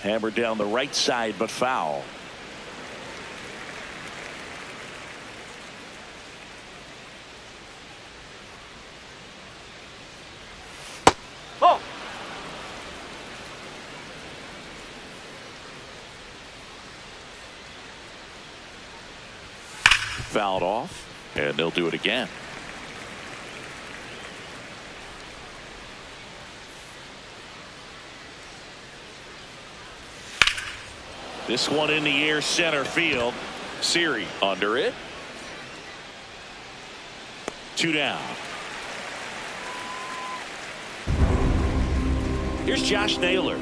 Hammered down the right side, but foul. Oh. Fouled off, and they'll do it again. This one in the air, center field. Siri under it. 2 down. Here's Josh Naylor.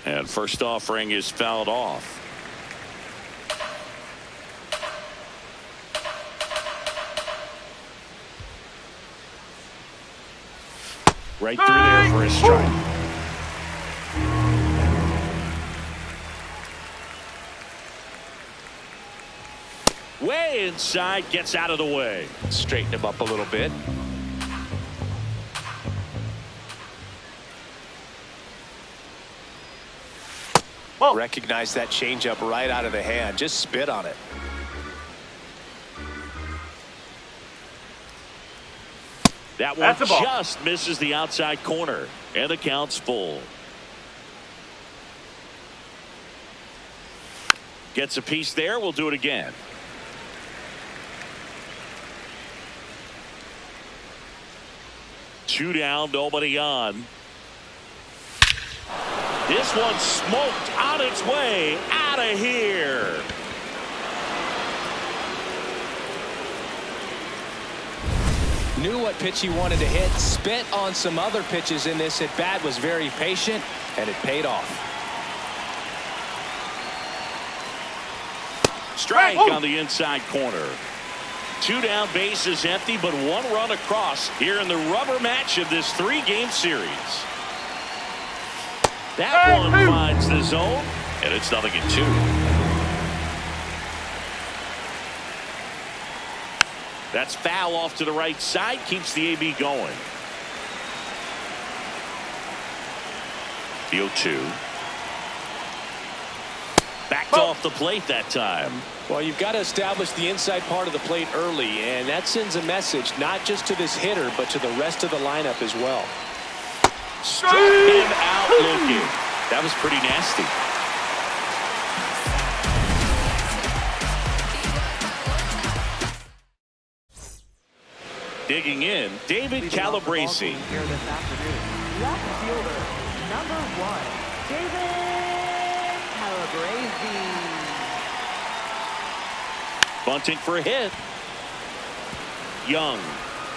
And first offering is fouled off. Right through there for a strike. Way inside, gets out of the way. Straighten him up a little bit. Whoa. Recognize that changeup right out of the hand. Just spit on it. That one just misses the outside corner, and the count's full. Gets a piece there. We'll do it again. Two down, nobody on. This one smoked on its way out of here. Knew what pitch he wanted to hit, spent on some other pitches in this at bat, was very patient, and it paid off. Strike on the inside corner. 2 down, bases empty, but 1 run across here in the rubber match of this 3-game series. That one finds the zone, and it's 0-2. That's foul off to the right side, keeps the AB going. The 0-2. Backed off the plate that time. Well, you've got to establish the inside part of the plate early, and that sends a message not just to this hitter, but to the rest of the lineup as well. Struck him out looking. That was pretty nasty. Digging in, David Calabrese. Here this afternoon, left fielder, number 1, David Calabrese. Bunting for a hit. Young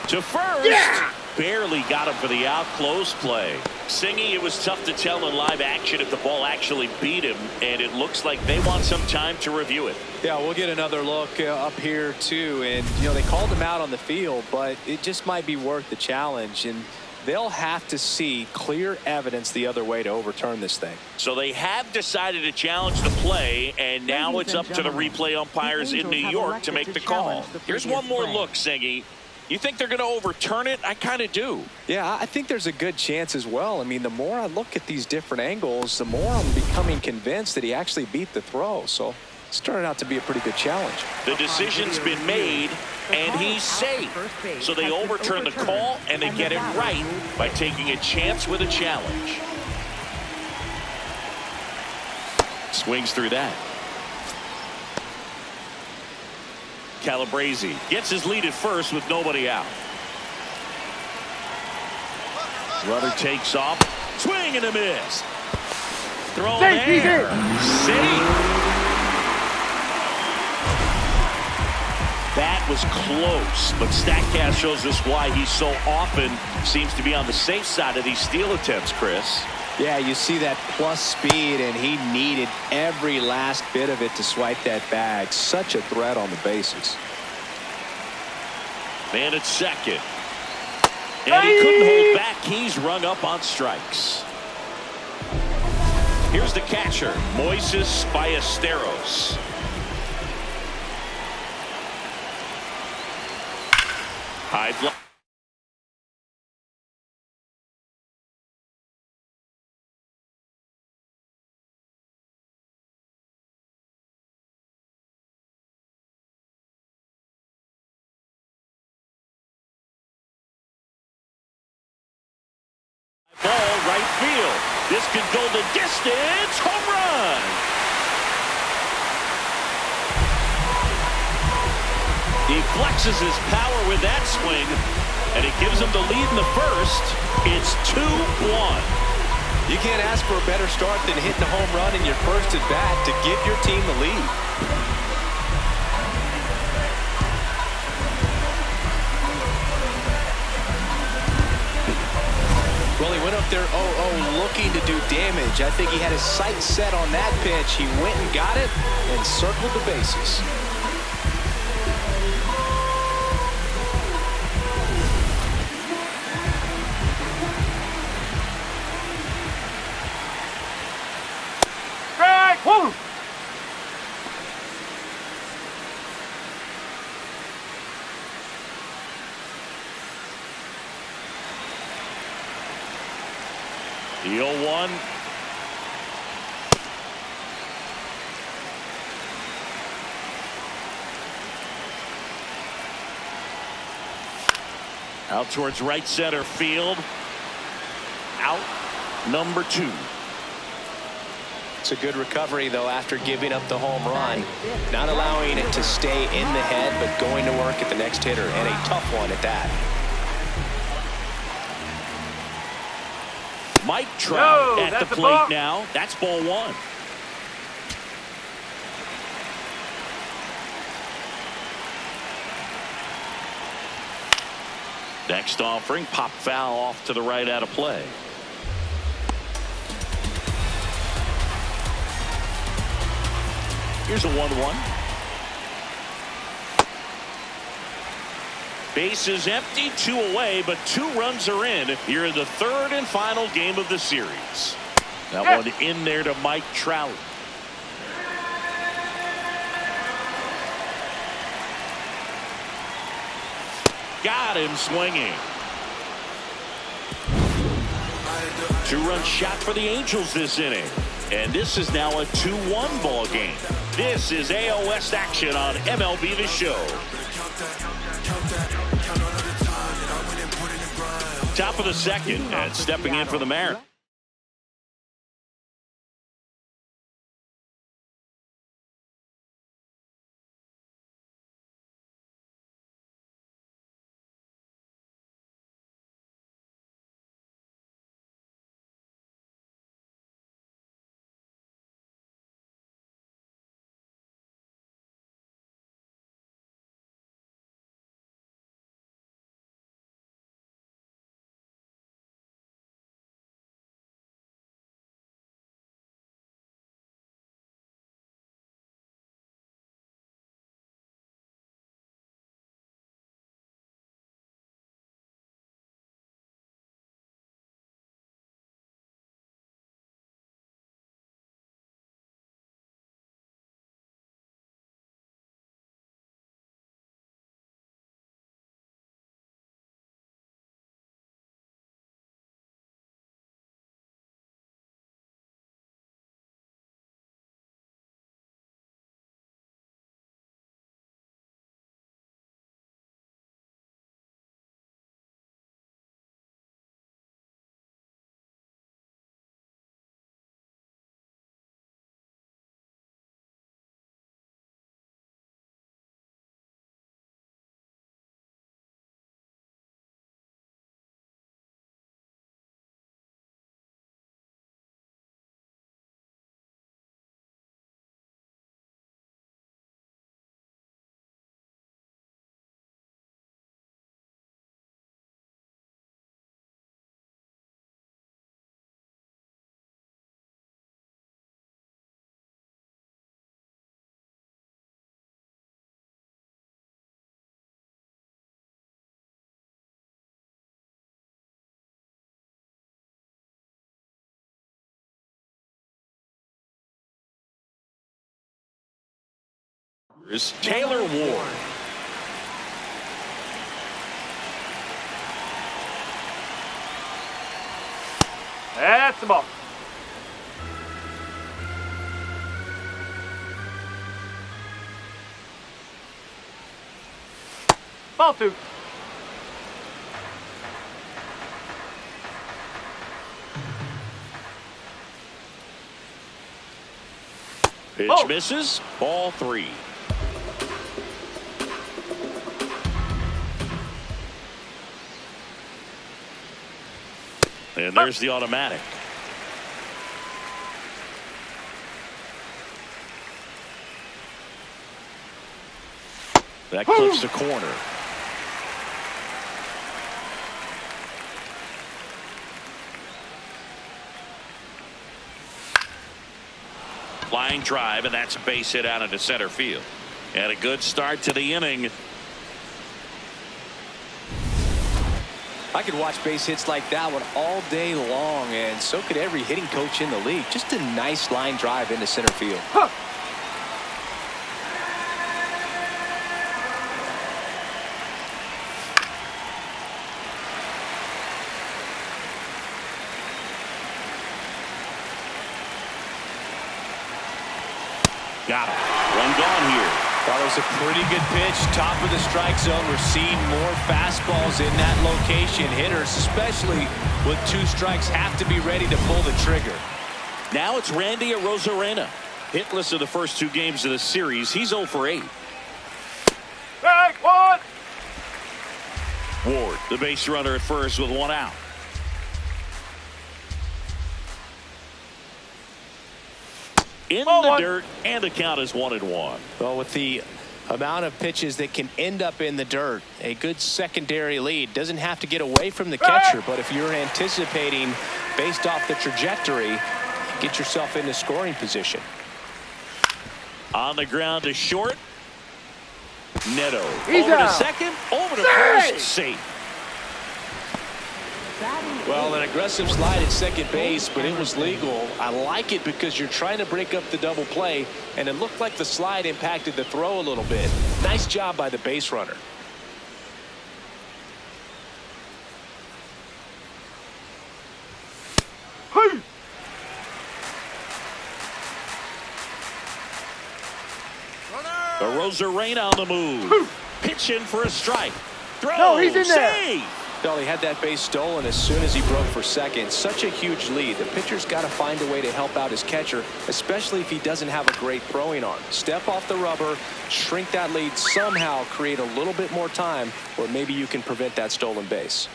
to first. Yeah! Barely got him for the out. Close play. Singy, it was tough to tell in live action if the ball actually beat him, and it looks like they want some time to review it. Yeah, we'll get another look up here too, and you know they called him out on the field, but it just might be worth the challenge, and they'll have to see clear evidence the other way to overturn this thing. So they have decided to challenge the play, and now it's up to the replay umpires in New York to make the call. Here's one more look, Singy. You think they're going to overturn it? I kind of do. Yeah, I think there's a good chance as well. I mean, the more I look at these different angles, the more I'm becoming convinced that he actually beat the throw. So it's turning out to be a pretty good challenge. The decision's been made, and he's safe. So they overturn the call, and they get it right by taking a chance with a challenge. Swings through that. Calabrese gets his lead at first with nobody out. Runner takes off. Swing and a miss. Throw there. Safe. That was close, but StatCast shows us why he so often seems to be on the safe side of these steal attempts, Chris. Yeah, you see that plus speed, and he needed every last bit of it to swipe that bag. Such a threat on the bases. Man at second. And he couldn't hold back. He's rung up on strikes. Here's the catcher, Moises Ballesteros. High fly. Ball right field. This could go the distance. Home run. He flexes his power with that swing, and it gives him the lead in the first. It's 2-1. You can't ask for a better start than hitting a home run in your first at bat to give your team the lead. Well, he went up there 0-0 looking to do damage. I think he had his sights set on that pitch. He went and got it and circled the bases. Strike. Woo. The 0-1. Out towards right center field. Out number 2. It's a good recovery, though, after giving up the home run. Not allowing it to stay in the head, but going to work at the next hitter, and a tough one at that. Mike Trout No, at the that's a plate ball. now. That's ball 1. Next offering, pop foul off to the right out of play. Here's a 1-1. Base is empty, 2 away, but 2 runs are in here in the third and final game of the series. That one in there to Mike Trout. Got him swinging. 2-run shot for the Angels this inning. And this is now a 2-1 ball game. This is AL West action on MLB The Show. Top of the second, and stepping in for the Mariners. Here's Taylor Ward. That's the ball. Ball 2. Pitch misses. Ball 3. And there's the automatic. That clips the corner. Flying drive, and that's a base hit out into center field. And a good start to the inning. I could watch base hits like that one all day long, and so could every hitting coach in the league. Just a nice line drive into center field. Got him. One gone here. That was a pretty good pitch. Top of the strike zone. We're seeing more fastballs in that location. Hitters, especially with 2 strikes, have to be ready to pull the trigger. Now it's Randy Arozarena. Hitless in the first 2 games of the series. He's 0 for 8. Strike 1. Ward, the base runner at first with 1 out. In the dirt, and the count is 1-1. Well, with the amount of pitches that can end up in the dirt, a good secondary lead. Doesn't have to get away from the catcher, but if you're anticipating based off the trajectory, get yourself into scoring position. On the ground to short. Neto. He's over out. to second. Over to first. Safe. Well, an aggressive slide at second base, but it was legal. I like it because you're trying to break up the double play, and it looked like the slide impacted the throw a little bit. Nice job by the base runner. Arozarena on the move. Pitching for a strike. Throw. No, he's in there. Save. Well, he had that base stolen as soon as he broke for second. Such a huge lead. The pitcher's got to find a way to help out his catcher, especially if he doesn't have a great throwing arm. Step off the rubber, shrink that lead, somehow create a little bit more time where maybe you can prevent that stolen base.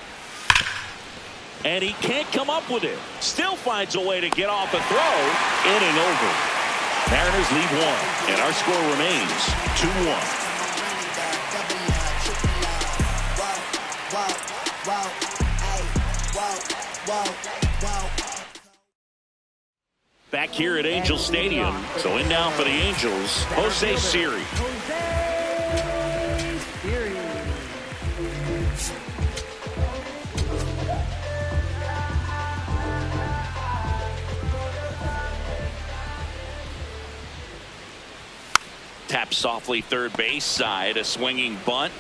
And he can't come up with it. Still finds a way to get off a throw. Inning over. Mariners lead 1, and our score remains 2-1. Back here at Angel Stadium. So in now for the Angels, Jose Siri. Tap softly third base side. A swinging bunt.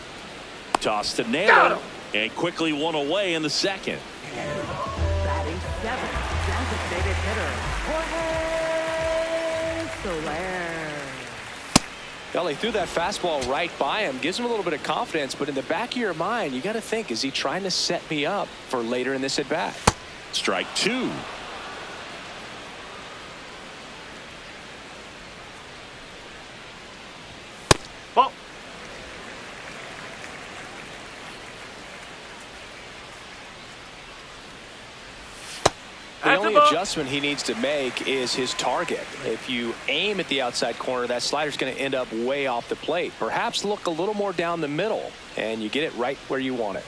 Toss to Naylor. And quickly one away in the second. Batting 7th, designated hitter, Jorge Soler. Well, he threw that fastball right by him. Gives him a little bit of confidence, but in the back of your mind, you got to think, is he trying to set me up for later in this at-bat? Strike 2. Ball. The only adjustment he needs to make is his target. If you aim at the outside corner, that slider's going to end up way off the plate. Perhaps look a little more down the middle, and you get it right where you want it.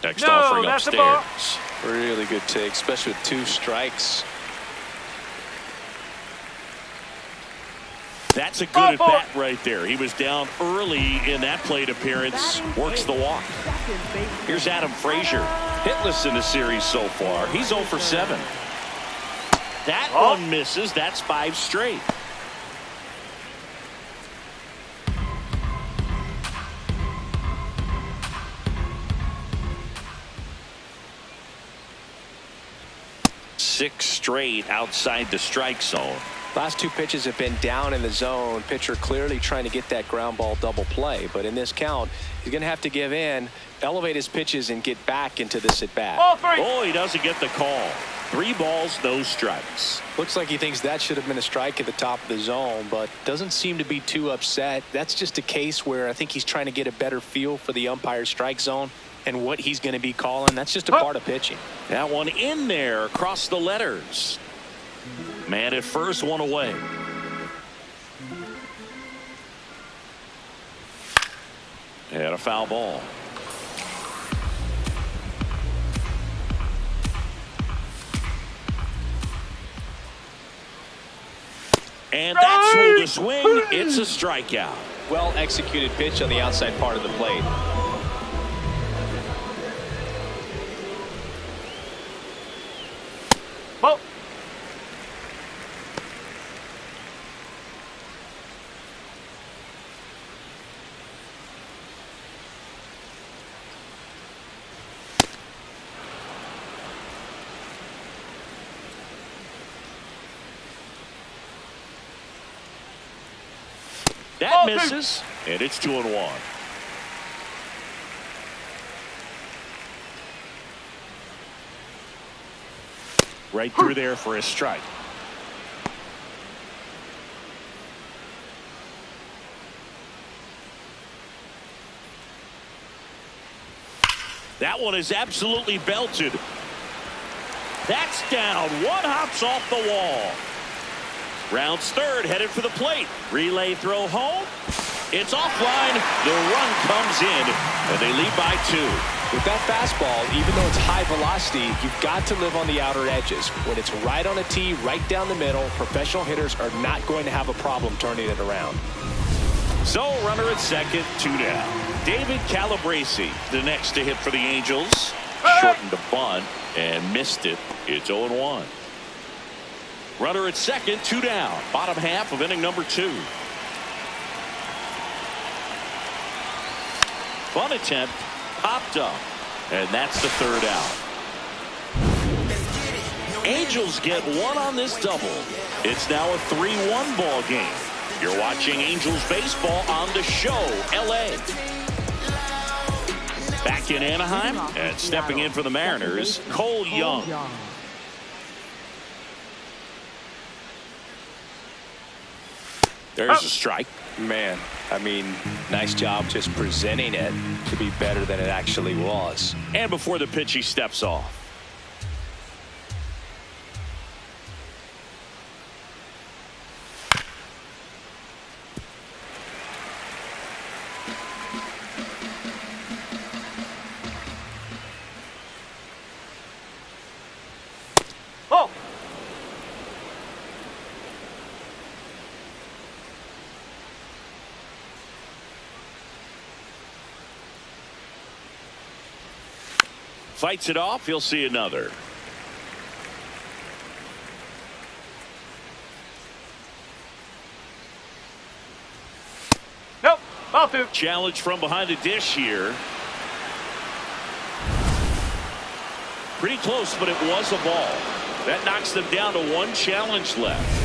Next offering upstairs. Really good take, especially with 2 strikes. That's a good at-bat right there. He was down early in that plate appearance. Works the walk. Here's Adam Frazier. Hitless in the series so far. He's 0 for 7. That one misses. That's 5 straight. Six straight outside the strike zone. Last 2 pitches have been down in the zone. Pitcher clearly trying to get that ground ball double play. But in this count, he's going to have to give in, elevate his pitches, and get back into this at bat. Ball 3. Oh, he doesn't get the call. 3 balls, no strikes. Looks like he thinks that should have been a strike at the top of the zone, but doesn't seem to be too upset. That's just a case where I think he's trying to get a better feel for the umpire's strike zone and what he's going to be calling. That's just a part of pitching. That one in there across the letters. Man at first, one away. And a foul ball. And that's ruled a swing. It's a strikeout. Well executed pitch on the outside part of the plate. Ball. That misses, and it's 2-1. Right through there for a strike. That one is absolutely belted. That's down. One hops off the wall. Rounds third, headed for the plate. Relay throw home. It's offline. The run comes in, and they lead by 2. With that fastball, even though it's high velocity, you've got to live on the outer edges. When it's right on a tee, right down the middle, professional hitters are not going to have a problem turning it around. So, runner at second, 2 down. David Calabrese, the next to hit for the Angels. Shortened the bunt and missed it. It's 0-1. Runner at second, 2 down. Bottom half of inning number 2. Bunt attempt popped up, and that's the 3rd out. Angels get 1 on this double. It's now a 3-1 ball game. You're watching Angels baseball on the show, LA. Back in Anaheim and stepping in for the Mariners, Cole Young. There's a strike. Man, I mean, nice job just presenting it to be better than it actually was. And before the pitch, he steps off. Oh. Fights it off. He'll see another. Nope. Ball 2. Challenge from behind the dish here. Pretty close, but it was a ball. That knocks them down to 1 challenge left.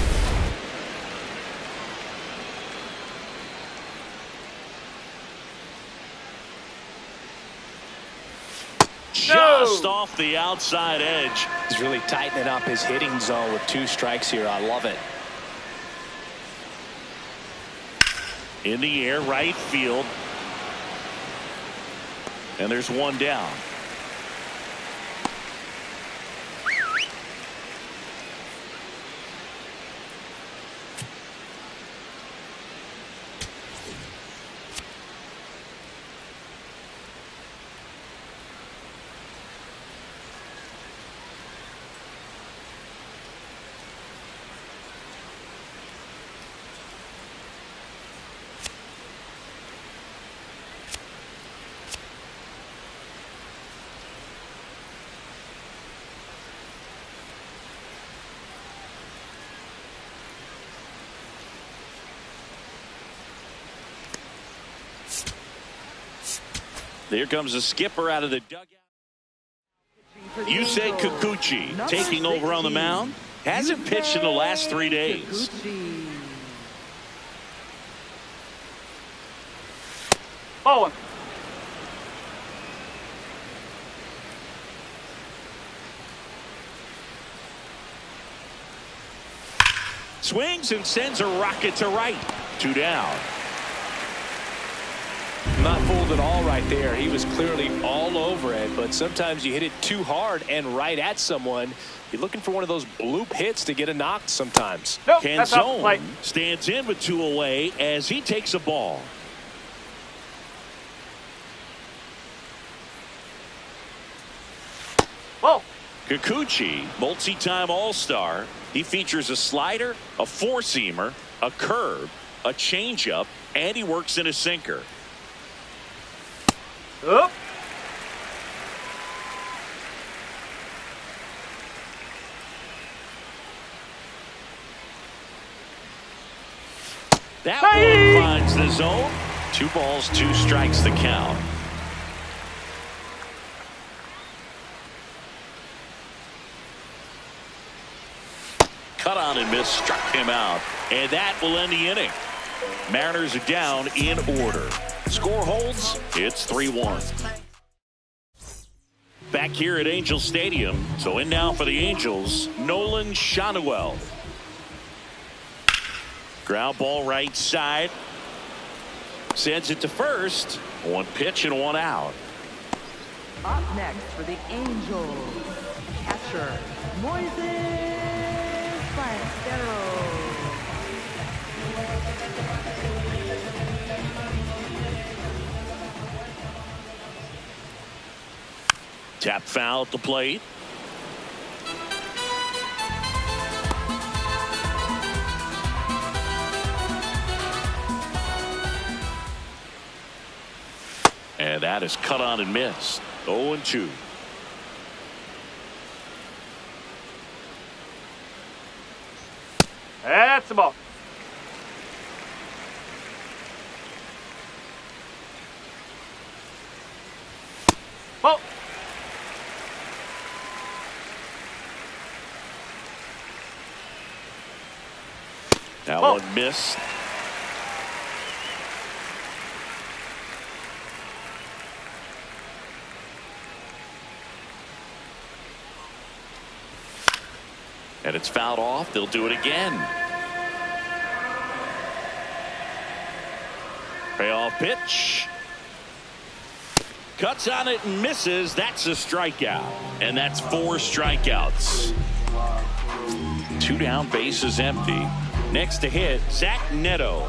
Just off the outside edge. He's really tightening up his hitting zone with 2 strikes here. I love it. In the air, right field. And there's 1 down. There comes the skipper out of the dugout. Yusei Kikuchi taking over on the mound. Hasn't pitched in the last 3 days. Ball 1. Swings and sends a rocket to right. 2 down. Not fooled at all right there. He was clearly all over it, but sometimes you hit it too hard and right at someone. You're looking for one of those bloop hits to get a knock sometimes. Nope, that's out the plate. Canzone stands in with 2 away as he takes a ball. Oh. Kikuchi, multi-time All-Star. He features a slider, a four-seamer, a curve, a changeup, and he works in a sinker. Up. That one finds the zone. 2 balls, 2 strikes the count. Cut on and miss, struck him out. And that will end the inning. Mariners are down in order. Score holds, it's 3-1. Back here at Angel Stadium. So in now for the Angels, Nolan Shanuel. Ground ball right side. Sends it to first. 1 pitch and 1 out. Up next for the Angels, catcher, Moises Ballesteros. Tap foul at the plate. And that is cut on and missed. 0-2. That's the ball. Ball. That Oh. one missed. And it's fouled off. They'll do it again. Payoff pitch. Cuts on it and misses. That's a strikeout. And that's 4 strikeouts. 2 down, bases empty. Next to hit, Zach Neto.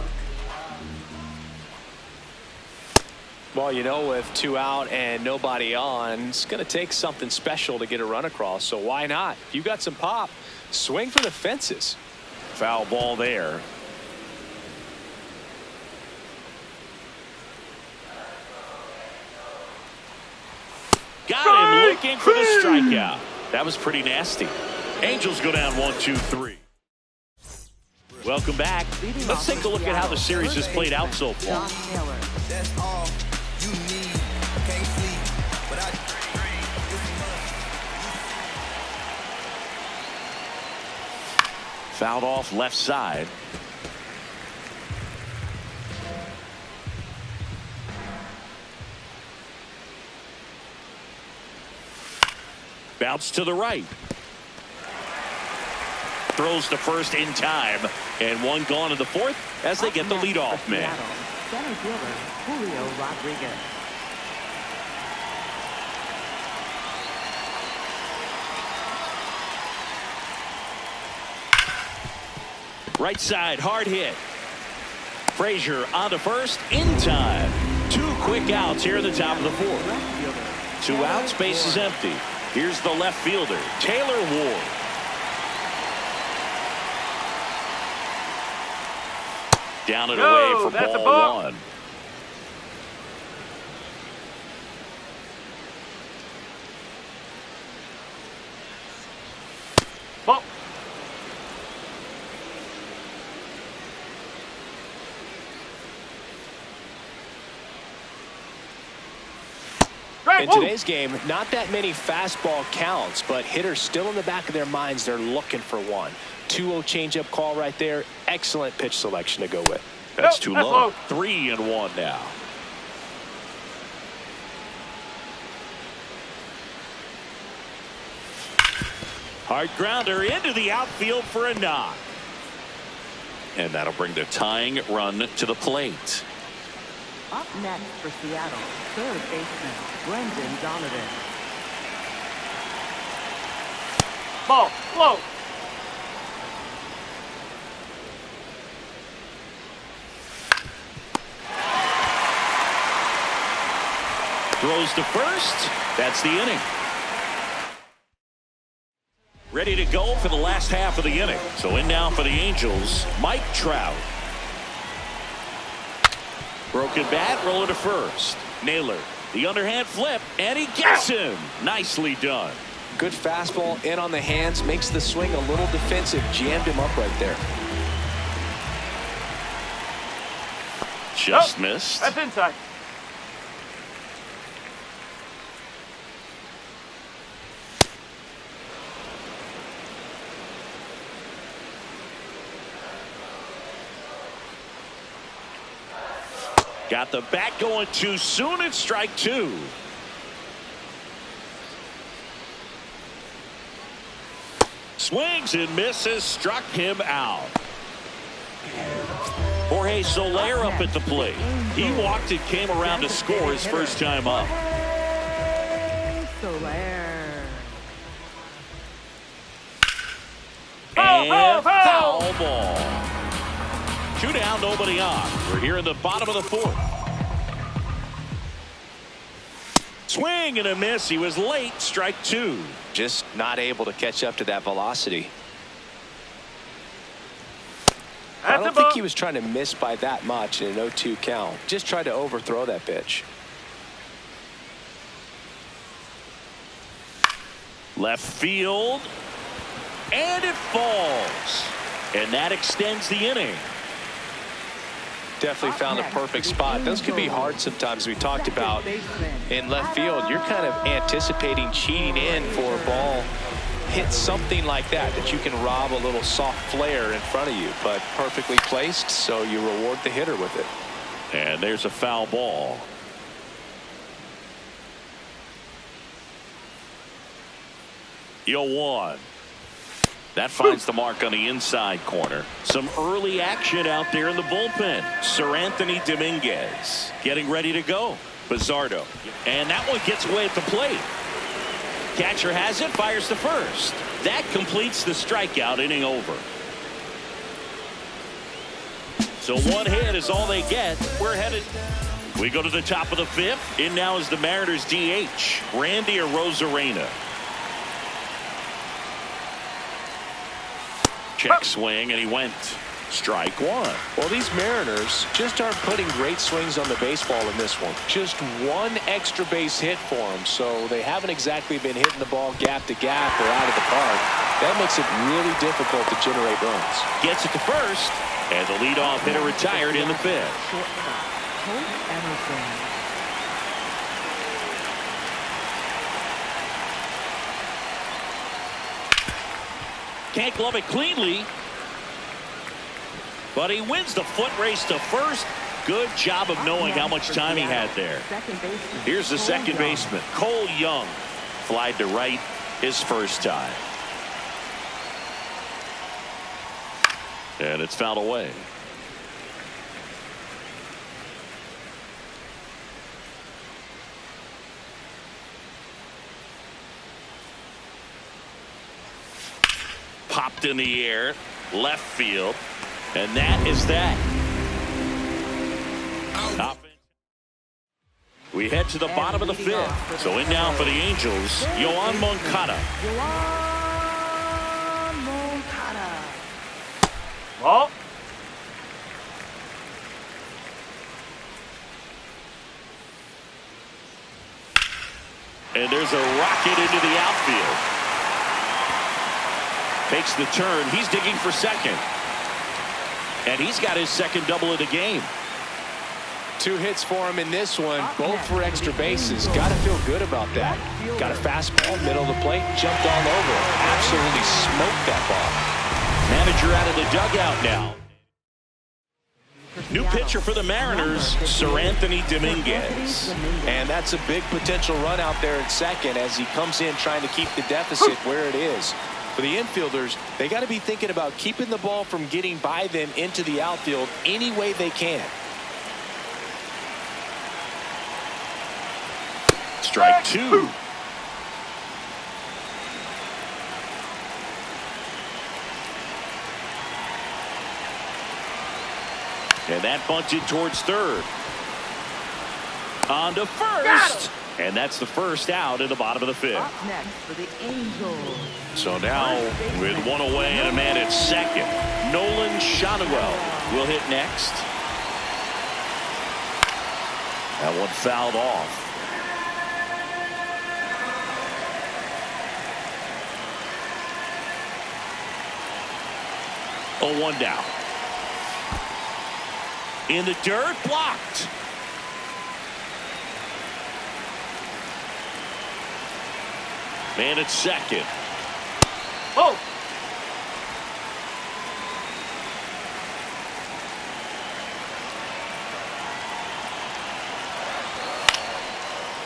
Well, you know, with 2 out and nobody on, it's going to take something special to get a run across. So why not? If you got some pop, swing for the fences. Foul ball there. Got him looking for the strikeout. That was pretty nasty. Angels go down 1-2-3. Welcome back. Let's take a look at how the series has played out so far. That's all you need. Can't sleep, but Fouled off left side. Bounce to the right. Throws to first in time. And 1 gone in the 4th as they get the leadoff man. Center fielder, Julio Rodriguez. Right side, hard hit. Frazier on to first in time. 2 quick outs here at the top of the 4th. 2 outs, base is empty. Here's the left fielder, Taylor Ward. Down and away for that's a ball ball. 1. Ball. In today's game, not that many fastball counts, but hitters still in the back of their minds, they're looking for one. 2-0 changeup call right there. Excellent pitch selection to go with. That's too that's low. low. 3-1 now. Hard grounder into the outfield for a knock. And that'll bring the tying run to the plate. Up next for Seattle, third baseman, Brendan Donovan. Ball. Low. Throws to first. That's the inning. Ready to go for the last half of the inning. So in now for the Angels, Mike Trout. Broken bat, rolling to first. Naylor, the underhand flip, and he gets him. Nicely done. Good fastball in on the hands, makes the swing a little defensive. Jammed him up right there. Just missed. That's inside. Got the bat going too soon. It's strike two. Swings and misses. Struck him out. Jorge Soler up at the plate. He walked and came around to score his first time up. Soler. And foul ball. 2 down, nobody on. We're here in the bottom of the fourth. Swing and a miss. He was late. Strike two. Just not able to catch up to that velocity. I don't think he was trying to miss by that much in an 0-2 count. Just tried to overthrow that pitch. Left field. And it falls. And that extends the inning. Definitely found a perfect spot. Those can be hard sometimes. We talked about in left field, you're kind of anticipating cheating in for a ball. Hit something like that you can rob a little soft flare in front of you, but perfectly placed, so you reward the hitter with it. And there's a foul ball. Yo, 1. That finds the mark on the inside corner. Some early action out there in the bullpen. Sir Anthony Dominguez getting ready to go. Bizzardo. And that one gets away at the plate. Catcher has it, fires to first. That completes the strikeout, inning over. So one hit is all they get. We're headed. We go to the top of the fifth. In now is the Mariners DH, Randy Arozarena. Check swing, and he went. Strike one. Well, these Mariners just aren't putting great swings on the baseball in this one. Just one extra base hit for them, so they haven't exactly been hitting the ball gap to gap or out of the park. That makes it really difficult to generate runs. Gets it to first, and the leadoff hitter retired in the fifth. Shortstop, Hope Emerson. Can't glove it cleanly, but he wins the foot race to first. Good job of knowing how much time he had there. Here's the second baseman, Cole Young. Flied to right his first time. And it's fouled away. Popped in the air, left field, and that is that. We head to the bottom of the fifth. So in now for the Angels, Yoan Moncada. Ball. And there's a rocket into the outfield. Takes the turn. He's digging for second. And he's got his second double of the game. 2 hits for him in this one, both for extra bases. Got to feel good about that. Got a fastball, middle of the plate, jumped all over it. Absolutely smoked that ball. Manager out of the dugout now. New pitcher for the Mariners, Sir Anthony Dominguez. And that's a big potential run out there at second as he comes in trying to keep the deficit where it is. For the infielders, they got to be thinking about keeping the ball from getting by them into the outfield any way they can. Strike two. And that bunted towards third. On to first. And that's the first out in the bottom of the fifth. Up next for the Angels. So now with one away and a man at second, Nolan Shotwell will hit next. That one fouled off. Oh, one down. In the dirt, blocked. Man at second. Oh!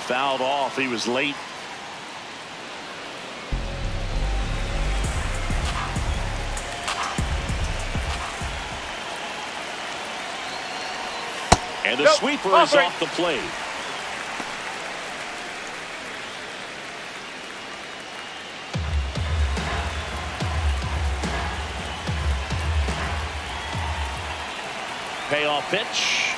Fouled off. He was late. And the sweeper is off the plate. Payoff pitch.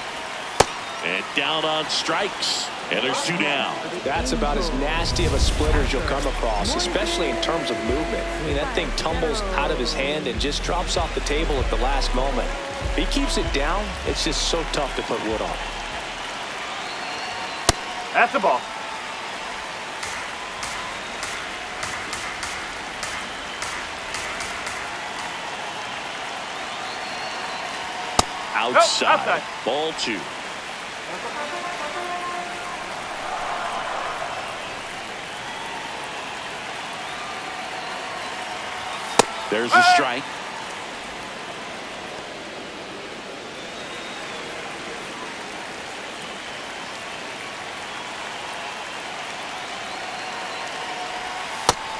And down on strikes. And there's two down. That's about as nasty of a splitter as you'll come across, especially in terms of movement. I mean, that thing tumbles out of his hand and just drops off the table at the last moment. If he keeps it down, it's just so tough to put wood on. That's the ball. Outside. Outside. Ball two. There's a strike.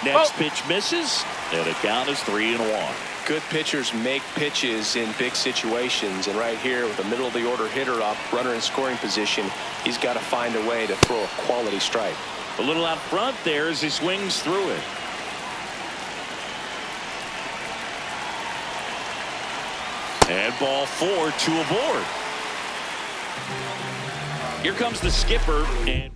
Next pitch misses, and the count is 3-1. Good pitchers make pitches in big situations, and right here with the middle of the order hitter up, runner in scoring position, he's got to find a way to throw a quality strike. A little out front there as he swings through it. And ball four, two aboard. Here comes the skipper, and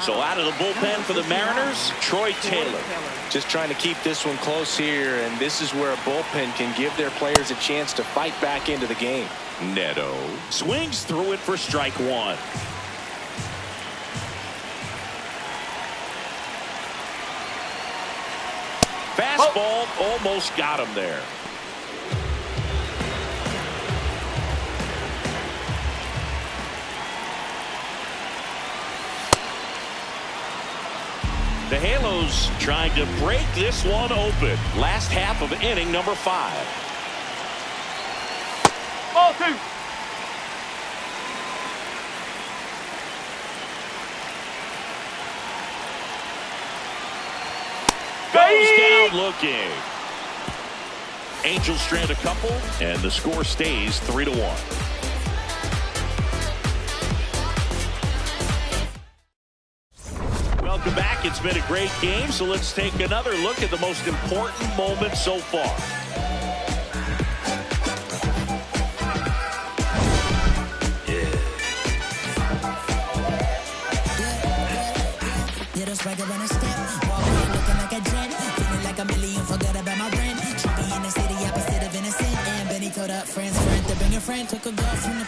so out of the bullpen for the Mariners, Troy Taylor. Just trying to keep this one close here, and this is where a bullpen can give their players a chance to fight back into the game. Neto swings through it for strike one. Fastball almost got him there. The Halos trying to break this one open. Last half of inning number 5. Ball two. Goes down looking. Angels strand a couple, and the score stays 3-1. Welcome back. It's been a great game, so let's take another look at the most important moment so far. Took a girl from the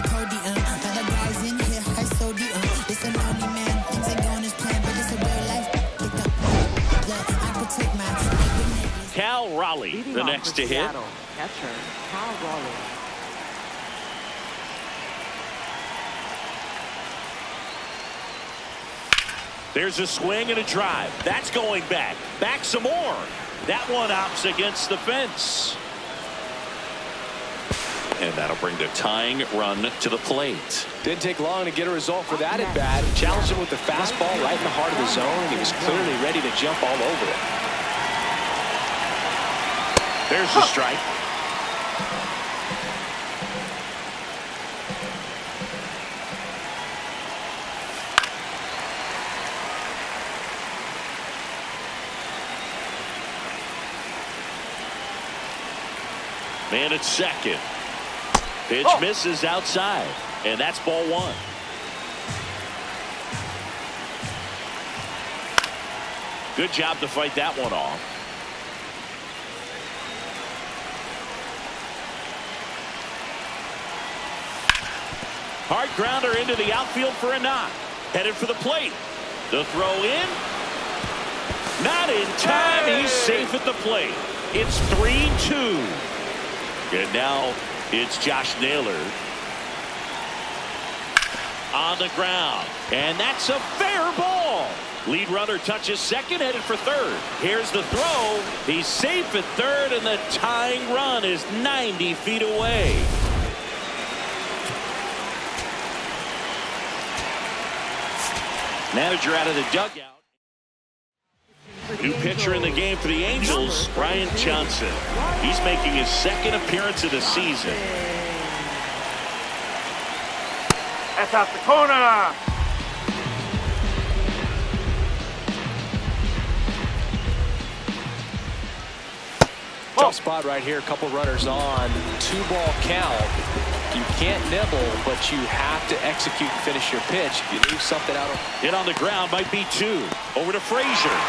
podium. Other guys in here, I so deep. It's a lonely man. Things ain't going as planned, but it's a real life. I could take my Cal Raleigh, the next to hit. Catcher, Cal Raleigh. There's a swing and a drive. That's going back. Back some more. That one opts against the fence. And that'll bring the tying run to the plate. Didn't take long to get a result for that at bat. Challenged him with the fastball right in the heart of the zone, and he was clearly ready to jump all over it. There's the strike. Man at second. Pitch misses outside, and that's ball one. Good job to fight that one off. Hard grounder into the outfield for a knock. Headed for the plate. The throw in. Not in time. He's safe at the plate. It's 3-2. And now it's Josh Naylor on the ground. And that's a fair ball. Lead runner touches second, headed for third. Here's the throw. He's safe at third, and the tying run is 90 feet away. Manager out of the dugout. New pitcher in the game for the Angels, Brian Johnson. He's making his second appearance of the season. That's out the corner. Tough spot right here. A couple runners on. 2-ball count. You can't nibble, but you have to execute and finish your pitch. If you leave something out. Hit on the ground might be 2. Over to Frazier.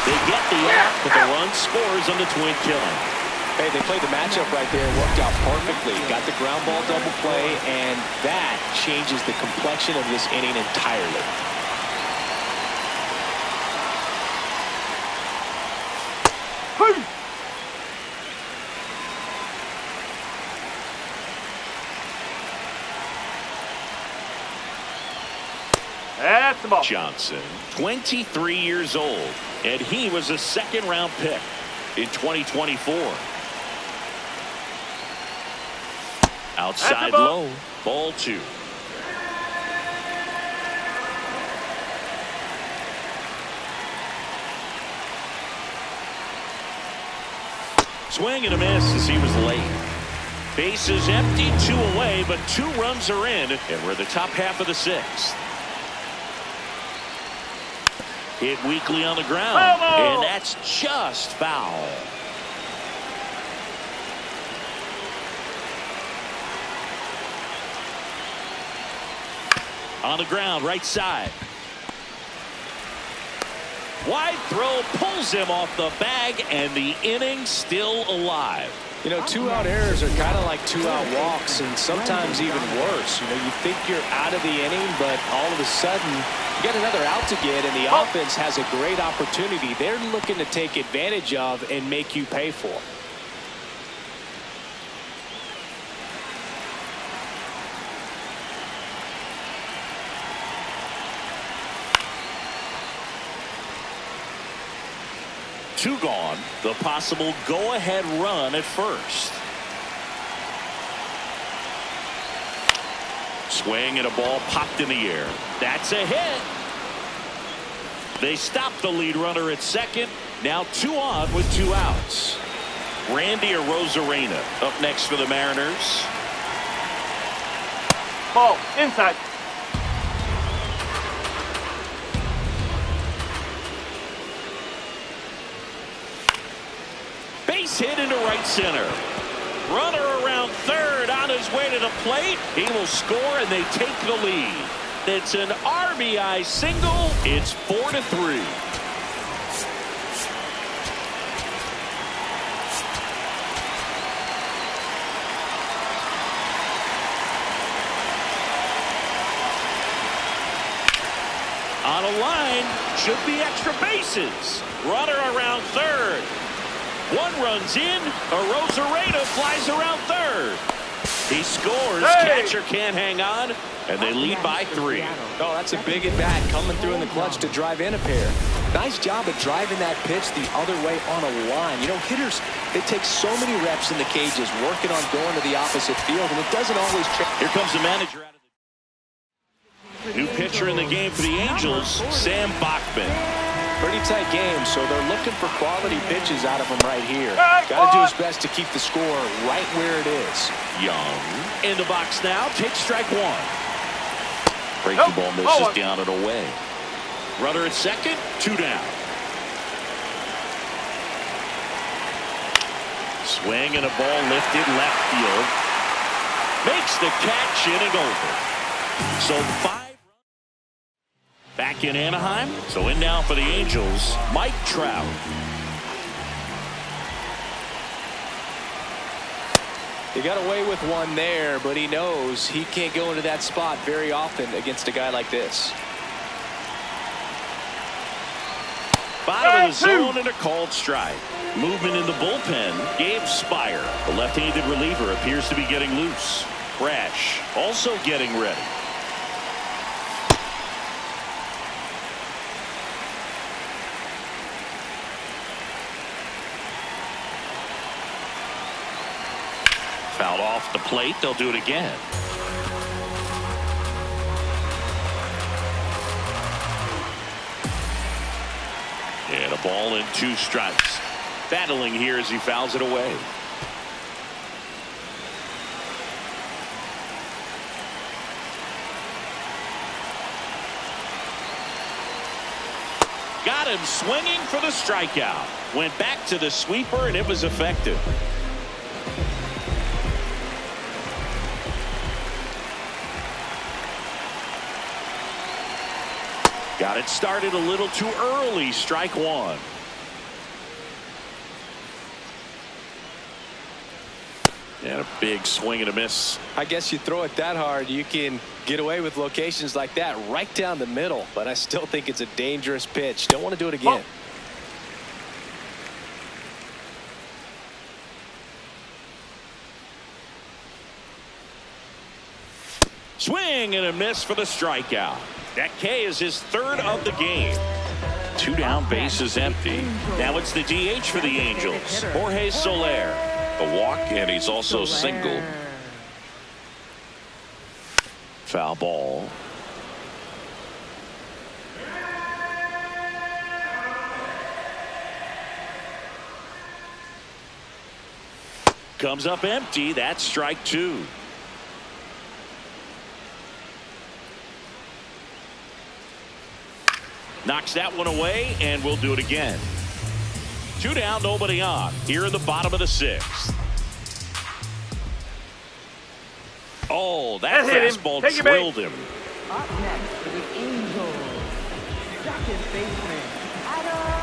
They get the out, but the run scores on the twin killing. Hey, they played the matchup right there. Worked out perfectly. Got the ground ball double play, and that changes the complexion of this inning entirely. That's the ball. Johnson, 23 years old, and he was a second-round pick in 2024. Outside low, ball 2. Swing and a miss as he was late. Bases empty, 2 away, but 2 runs are in, and we're the top half of the 6th. Hit weakly on the ground, and that's just foul. On the ground, right side. Wide throw pulls him off the bag, and the inning still alive. You know, 2-out errors are kind of like 2-out walks, and sometimes even worse. You know, you think you're out of the inning, but all of a sudden you get another out to get, and the offense has a great opportunity they're looking to take advantage of and make you pay for. Two gone. The possible go-ahead run at first. Swing and a ball popped in the air. That's a hit. They stop the lead runner at second. Now 2 on with 2 outs. Randy Arozarena up next for the Mariners. Ball inside. Base hit into right center. Runner around third on his way to the plate. He will score, and they take the lead. It's an RBI single. It's 4-3. On a line, should be extra bases. Runner around third. 1 runs in. Arozarena flies around third. He scores. Catcher can't hang on, and they lead by 3. Oh, that's a big at-bat coming through in the clutch to drive in a pair. Nice job of driving that pitch the other way on a line. You know, hitters, they take so many reps in the cages working on going to the opposite field, and it doesn't always check. Here comes the manager out of the new pitcher in the game for the Angels, Sam Bachman. Pretty tight game, so they're looking for quality pitches out of him right here. Hey, Got to do his best to keep the score right where it is. Young in the box now. Takes strike one. Breaking ball misses down and away. Runner at second. 2 down. Swing and a ball lifted left field. Makes the catch in and over. So 5. Back in Anaheim. So in now for the Angels, Mike Trout. He got away with one there, but he knows he can't go into that spot very often against a guy like this. Bottom of the zone and a called strike. Movement in the bullpen. Gabe Spire, the left-handed reliever, appears to be getting loose. Brash also getting ready. Fouled off the plate. They'll do it again. And a ball and 2 strikes. Battling here as he fouls it away. Got him swinging for the strikeout. Went back to the sweeper and it was effective. Got it started a little too early. Strike one. And a big swing and a miss. I guess you throw it that hard, you can get away with locations like that right down the middle. But I still think it's a dangerous pitch. Don't want to do it again. Swing and a miss for the strikeout. That K is his 3rd of the game. 2 down, bases empty. Now it's the DH for the Angels, Jorge Soler. A walk, and he's also single. Foul ball. Comes up empty. That's strike 2. Knocks that one away, and we'll do it again. 2 down, nobody on. Here in the bottom of the 6th. Oh, that fastball drilled him. Up next for the Angels, second baseman, Adam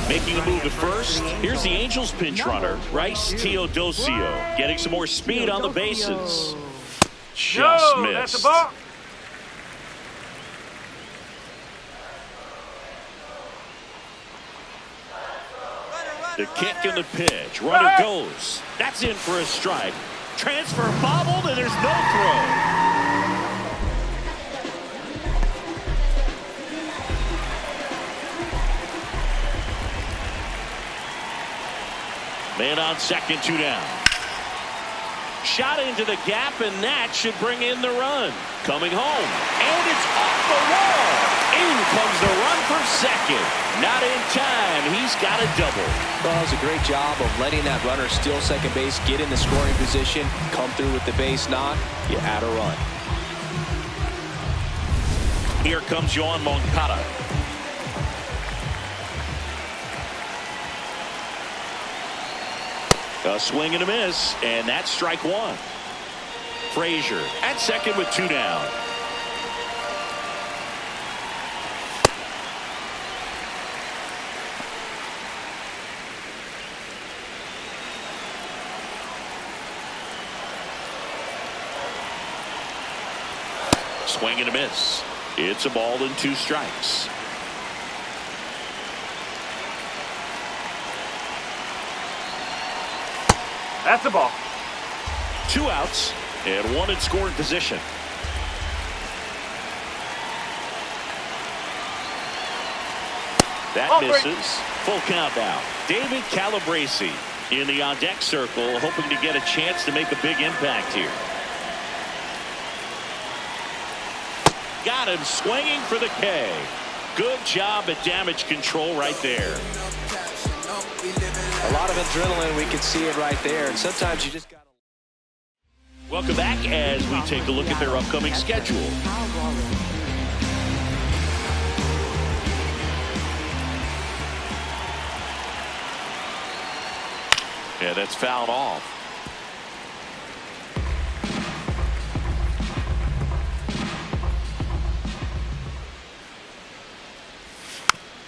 Making a move at first. Here's the Angels pinch runner, Bryce Teodosio, getting some more speed on the bases. Just missed. That's a ball. The kick and the pitch. Runner goes. That's in for a strike. Transfer bobbled, and there's no throw. Man on second, 2 down. Shot into the gap, and that should bring in the run. Coming home, and it's off the wall. In comes the run for second. Not in time. He's got a double. Well, it was a great job of letting that runner steal second base, get in the scoring position, come through with the base knock. You add a run. Here comes Yoan Moncada. A swing and a miss, and that's strike 1. Frazier at second with 2 down. Swing and a miss. It's a ball and 2 strikes. That's a ball. 2 outs and 1 in scoring position. That Ball break. misses. Full count now. David Calabrese in the on-deck circle, hoping to get a chance to make a big impact here. Got him swinging for the K. Good job at damage control right there. A lot of adrenaline. We can see it right there. And sometimes you just got to. Welcome back as we take a look at their upcoming schedule. Yeah, that's fouled off.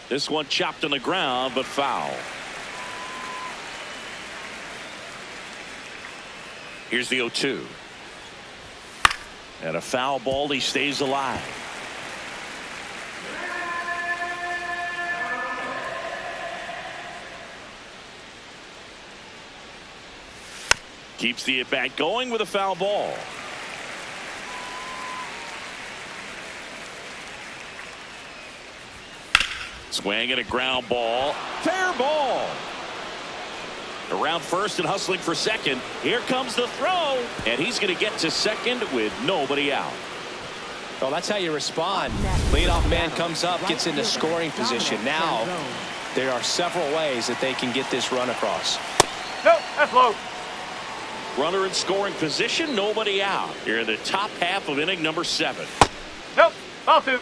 This one chopped on the ground, but foul. Here's the 0-2. And a foul ball. He stays alive. Keeps the at-bat going with a foul ball. Swing and a ground ball. Fair ball. Around first and hustling for second. Here comes the throw. And he's going to get to second with nobody out. Well, that's how you respond. Leadoff man comes up, gets into scoring position. Now, there are several ways that they can get this run across. Nope, that's low. Runner in scoring position, nobody out. Here in the top half of inning number 7. Nope, ball 2.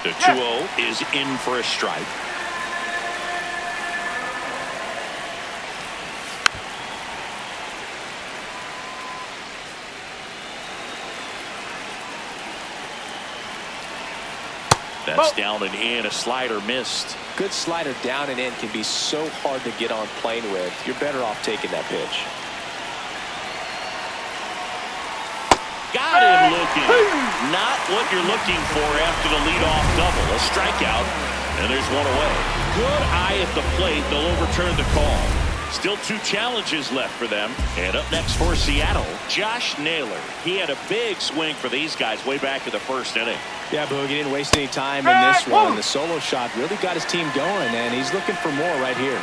The 2-0 is in for a strike. That's down and in. A slider missed. Good slider down and in can be so hard to get on plane with. You're better off taking that pitch. Got him looking. Not what you're looking for after the leadoff double. A strikeout, and there's one away. Good eye at the plate. They'll overturn the call. Still 2 challenges left for them. And up next for Seattle, Josh Naylor. He had a big swing for these guys way back in the first inning. Yeah, Boog, he didn't waste any time in this one. The solo shot really got his team going, and he's looking for more right here.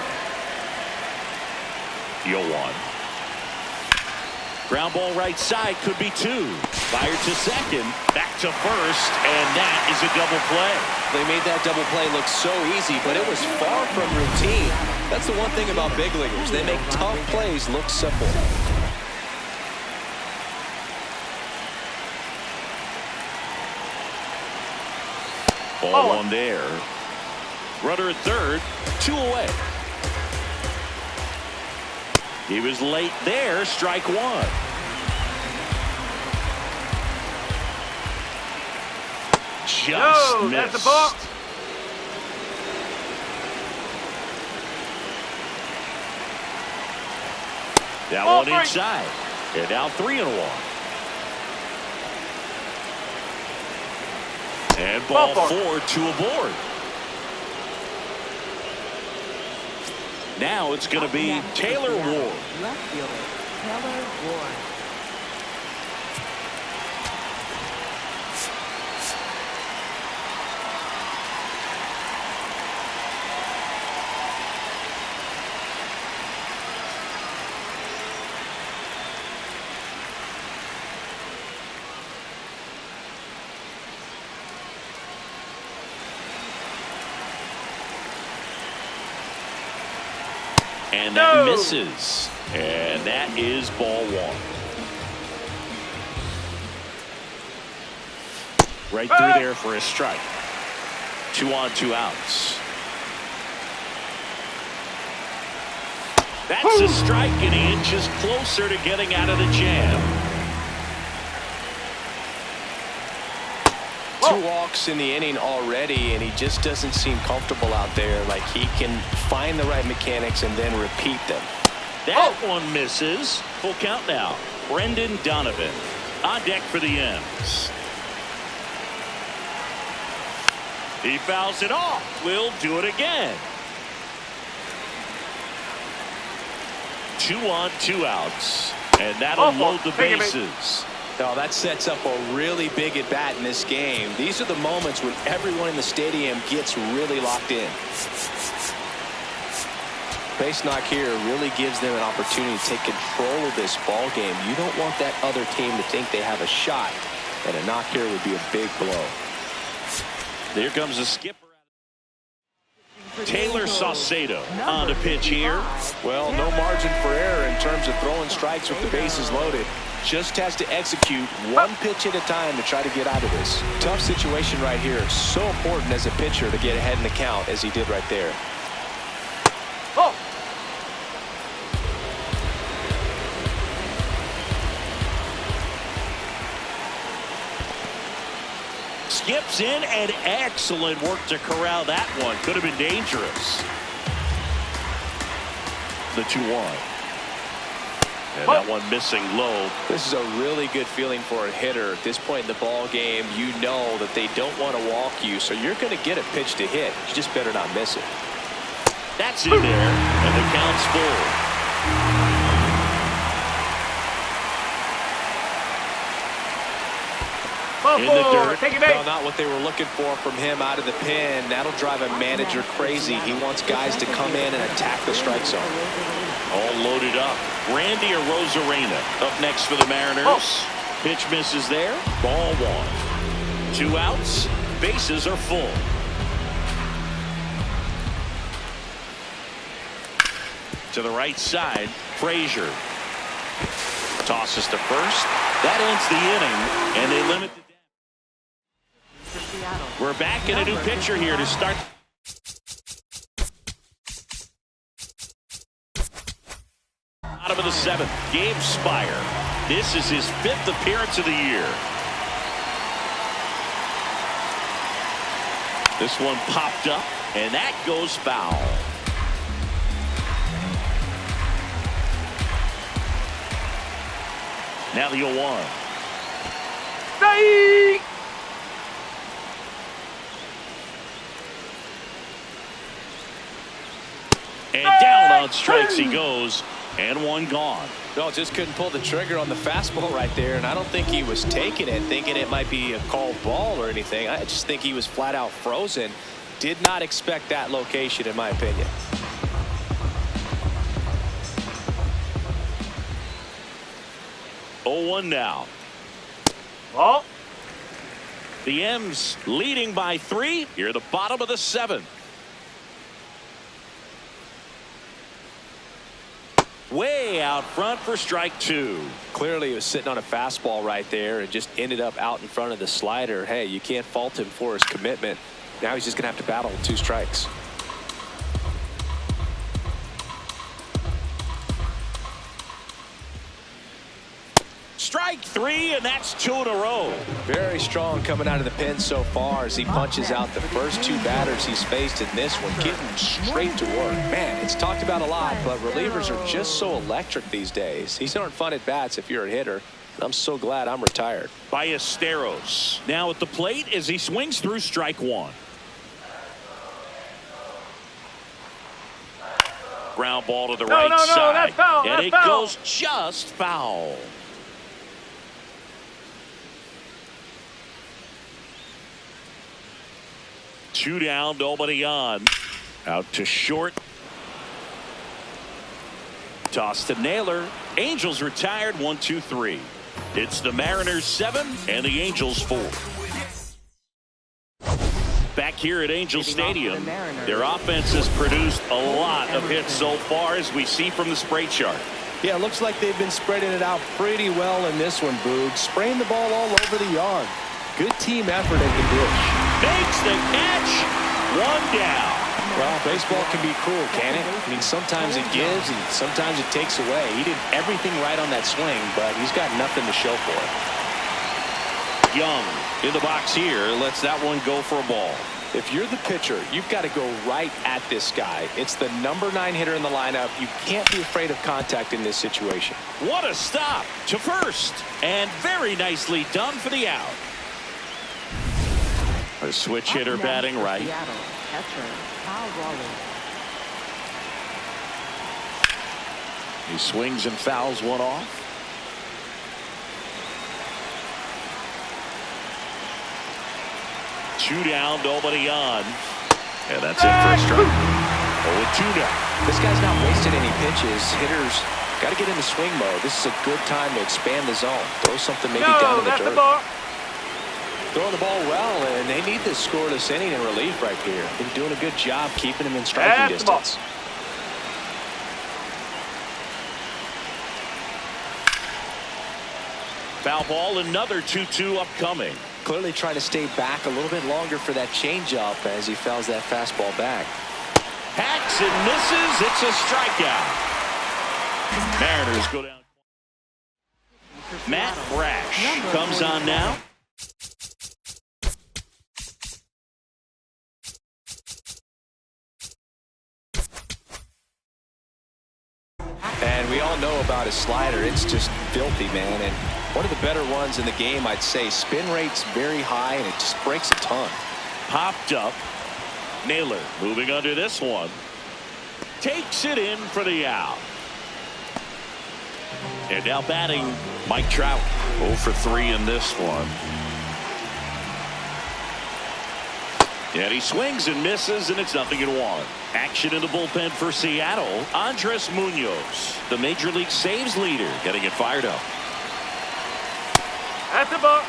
0-1. Ground ball right side, could be 2. Fired to second, back to first, and that is a double play. They made that double play look so easy, but it was far from routine. That's the one thing about big leaguers. They make tough plays look simple. Ball 1 there. Runner at third, 2 away. He was late there, strike 1. Just missed. That's the ball. That Ball one break. inside. And now 3-1. And ball 4, 2 aboard. Now it's going to be Taylor Ward. Left fielder, Taylor Ward. And that misses. And that is ball 1. Right through there for a strike. 2 on, 2 outs. That's a strike, and he inches closer to getting out of the jam. 2 walks in the inning already, and he just doesn't seem comfortable out there. Like he can find the right mechanics and then repeat them. That one misses. Full count now. Brendan Donovan on deck for the M's. He fouls it off. We'll do it again. 2 on, 2 outs. And that'll Awful. load the Take it, bases. Oh, that sets up a really big at-bat in this game. These are the moments when everyone in the stadium gets really locked in. Base knock here really gives them an opportunity to take control of this ball game. You don't want that other team to think they have a shot, and a knock here would be a big blow. There comes the skipper. Taylor Saucedo on the pitch here. Well, no margin for error in terms of throwing strikes with the bases loaded. Just has to execute one pitch at a time to try to get out of this. Tough situation right here. So important as a pitcher to get ahead in the count as he did right there. Oh. Skips in, and excellent work to corral that one. Could have been dangerous. The 2-1. And that one missing low. This is a really good feeling for a hitter. At this point in the ball game, you know that they don't want to walk you, so you're going to get a pitch to hit. You just better not miss it. That's in there, and the count's full. In the dirt. Take it, Well, not what they were looking for from him out of the pen. That'll drive a manager crazy. He wants guys to come in and attack the strike zone. All loaded up. Randy Arozarena up next for the Mariners. Pitch misses there. Ball 1. 2 outs. Bases are full. To the right side, Frazier tosses to first. That ends the inning, and they limit the. We're back in a new pitcher here to start. Bottom of the 7th, Gabe Spire. This is his 5th appearance of the year. This one popped up, and that goes foul. Now the 0-1. Stay. And down on strikes he goes, and one gone. No, just couldn't pull the trigger on the fastball right there, and I don't think he was taking it, thinking it might be a called ball or anything. I just think he was flat out frozen. Did not expect that location, in my opinion. Oh, 0-1 now. Ball. The M's leading by 3 here at the bottom of the 7th. Way out front for strike 2. Clearly he was sitting on a fastball right there and just ended up out in front of the slider. Hey, you can't fault him for his commitment. Now he's just going to have to battle with 2 strikes. Strike 3, and that's 2 in a row. Very strong coming out of the pen so far as he punches out the first 2 batters he's faced in this one, getting straight to work. Man, it's talked about a lot, but relievers are just so electric these days. These aren't fun at bats if you're a hitter. I'm so glad I'm retired. Ballesteros now at the plate as he swings through strike 1. Ground ball to the right side. That's foul. And That's it foul. goes just foul. Two down, nobody on. Out to short. Toss to Naylor. Angels retired 1-2-3. It's the Mariners 7 and the Angels 4. Back here at Angel Stadium, their offense has produced a lot of hits so far, as we see from the spray chart. Yeah, it looks like they've been spreading it out pretty well in this one, Boog. Spraying the ball all over the yard. Good team effort at the dish. Makes the catch. One down. Well, baseball can be cruel, can it? I mean, sometimes it gives and sometimes it takes away. He did everything right on that swing, but he's got nothing to show for it. Young in the box here lets that one go for a ball. If you're the pitcher, you've got to go right at this guy. It's the number 9 hitter in the lineup. You can't be afraid of contact in this situation. What a stop to first, and very nicely done for the out. A switch hitter batting right. He swings and fouls one off. 2 down, nobody on. And that's it for a strike. 0-2 now. This guy's not wasting any pitches. Hitters got to get into swing mode. This is a good time to expand the zone. Throw something maybe down in the dirt. Throwing the ball well, and they need this scoreless inning in relief right here. Been doing a good job keeping him in striking distance. Foul ball, another 2-2 upcoming. Clearly trying to stay back a little bit longer for that changeup as he fouls that fastball back. Hacks and misses. It's a strikeout. Mariners go down. Matt Brash comes on now. And we all know about his slider. It's just filthy, man. And one of the better ones in the game, I'd say. Spin rate's very high, and it just breaks a ton. Popped up. Naylor moving under this one. Takes it in for the out. And now batting Mike Trout. 0 for 3 in this one. And he swings and misses, and it's 0-1. Action in the bullpen for Seattle. Andres Munoz, the Major League saves leader, getting it fired up. At the ball.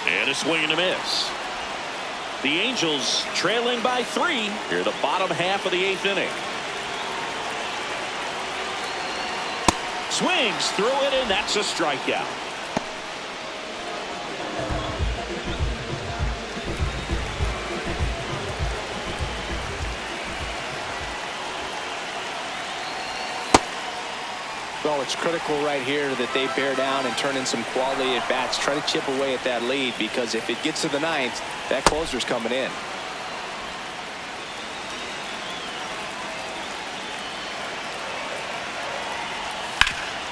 And a swing and a miss. The Angels trailing by 3 here, the bottom half of the 8th inning. Swings through it, and that's a strikeout. Well, it's critical right here that they bear down and turn in some quality at bats. Try to chip away at that lead, because if it gets to the 9th, that closer's coming in.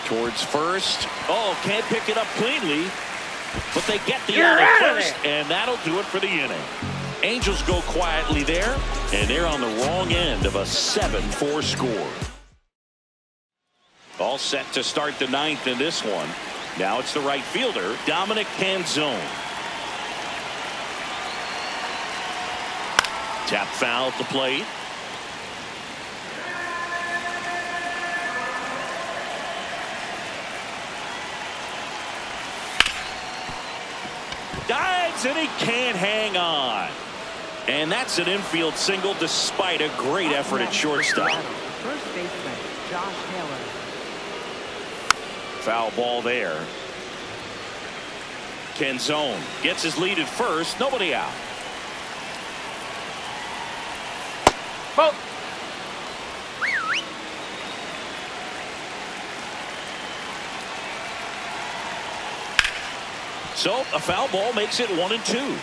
Towards first. Oh, can't pick it up cleanly, but they get the out at first, and that'll do it for the inning. Angels go quietly there, and they're on the wrong end of a 7-4 score. All set to start the 9th in this one. Now it's the right fielder, Dominic Canzone. Tap foul at the plate. Dives, and he can't hang on. And that's an infield single despite a great effort at shortstop. First baseman, Josh Taylor. Foul ball there. Canzone gets his lead at first. Nobody out. Ball. So a foul ball makes it 1-2.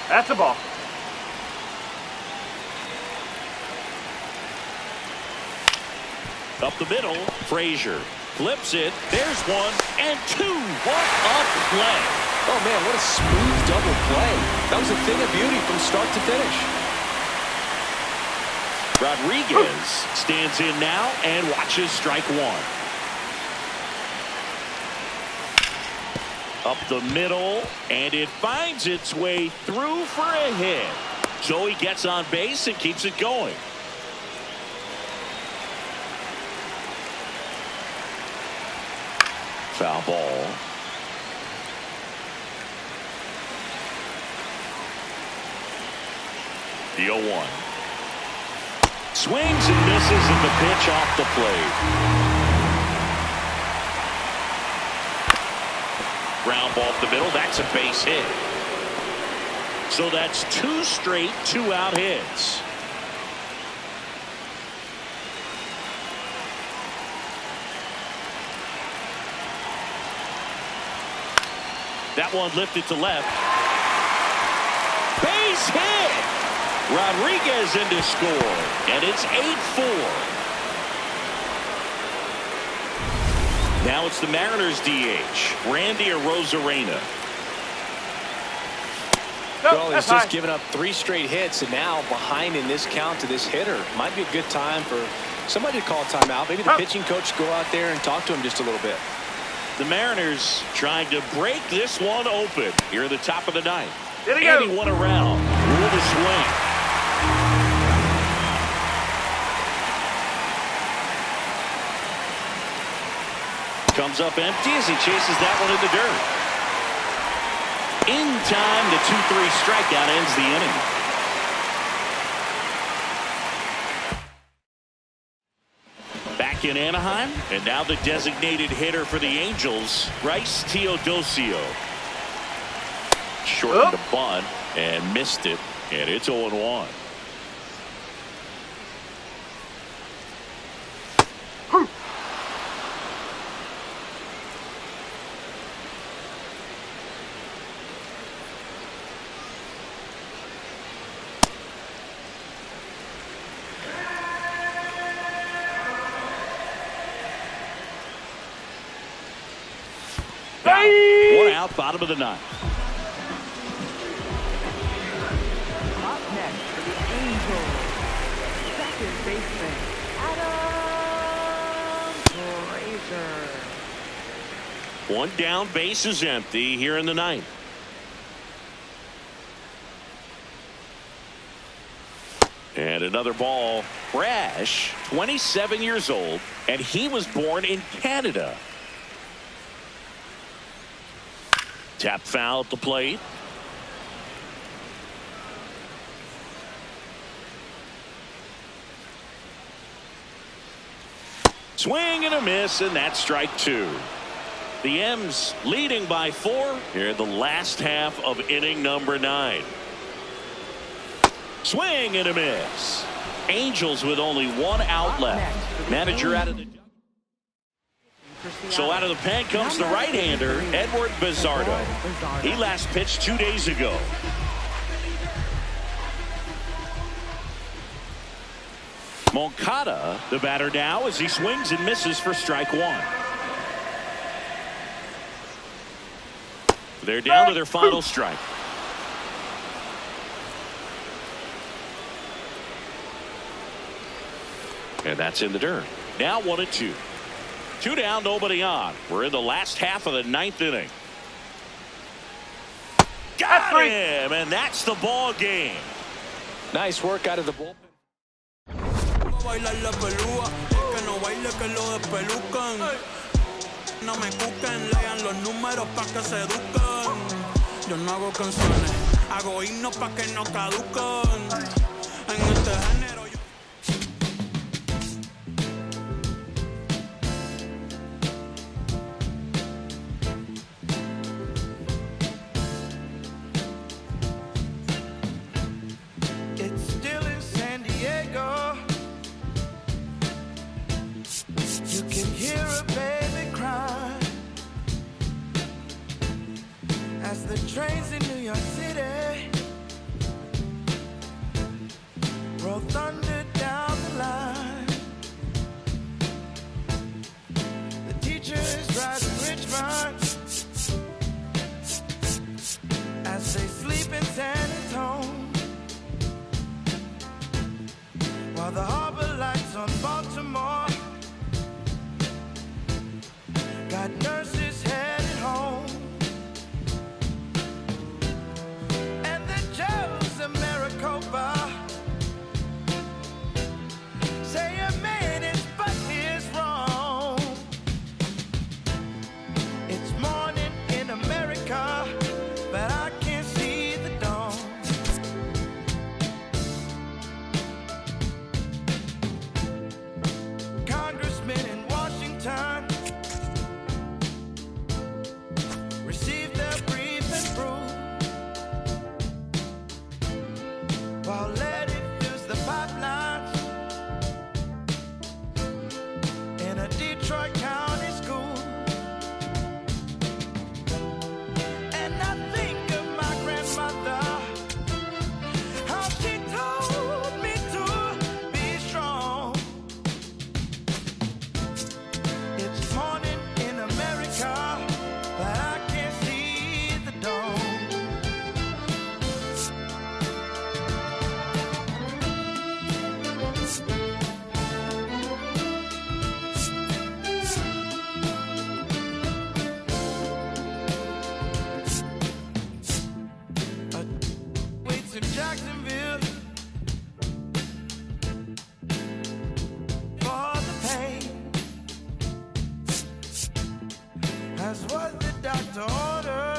That's the ball. Up the middle, Frazier flips it. There's 1 and 2. What a play. Oh, man, what a smooth double play. That was a thing of beauty from start to finish. Rodriguez stands in now and watches strike 1. Up the middle, and it finds its way through for a hit. So he gets on base and keeps it going. Foul ball. The 0-1. Swings and misses at the pitch off the plate. Ground ball up the middle. That's a base hit. So that's 2 straight 2-out hits. That one lifted to left. Base hit. Rodriguez in to score, and it's 8-4. Now it's the Mariners DH, Randy Arozarena. Well, he's just given up 3 straight hits, and now behind in this count to this hitter. Might be a good time for somebody to call timeout. Maybe the pitching coach go out there and talk to him just a little bit. The Mariners trying to break this one open here at the top of the ninth. There he And goes. he went around. Ruled a swing. Comes up empty as he chases that one in the dirt. In time, the 2-3 strikeout ends the inning. Back in Anaheim, and now the designated hitter for the Angels, Bryce Teodosio. Shortened the bunt and missed it, and it's 0-1. One out, bottom of the ninth. Up next for the Angels, second baseman, Adam Frazier. One down, base is empty here in the ninth. And another ball. Brash, 27 years old, and he was born in Canada. Tap foul at the plate. Swing and a miss, and that's strike 2. The M's leading by 4 here in the last half of inning number 9. Swing and a miss. Angels with only 1 out left. Manager out of the... So out of the pen comes the right-hander, Edward Bizardo. He last pitched 2 days ago. Moncada, the batter now, as he swings and misses for strike 1. They're down to their final strike. And that's in the dirt. Now 1-2. 2 down, nobody on. We're in the last half of the 9th inning. Got him, and that's the ball game. Nice work out of the bullpen. Bailar la pelúa, que no baile que lo despelucan. No me cuquen, lean los números pa' que se eduquen. Yo no hago canciones, hago himnos pa' que no caducan. En este género yo... It's still in San Diego. You can hear a baby cry as the trains in New York City roll thunder down the line. The teachers rise in Richmond as they sleep in San Antonio, while the harbor lights on Baltimore got nurses headed home. And the Joes of Maricopa say a man is but is wrong. It's morning in America, but I can't see the dawn. Congressman in Washington That's what the doctor ordered.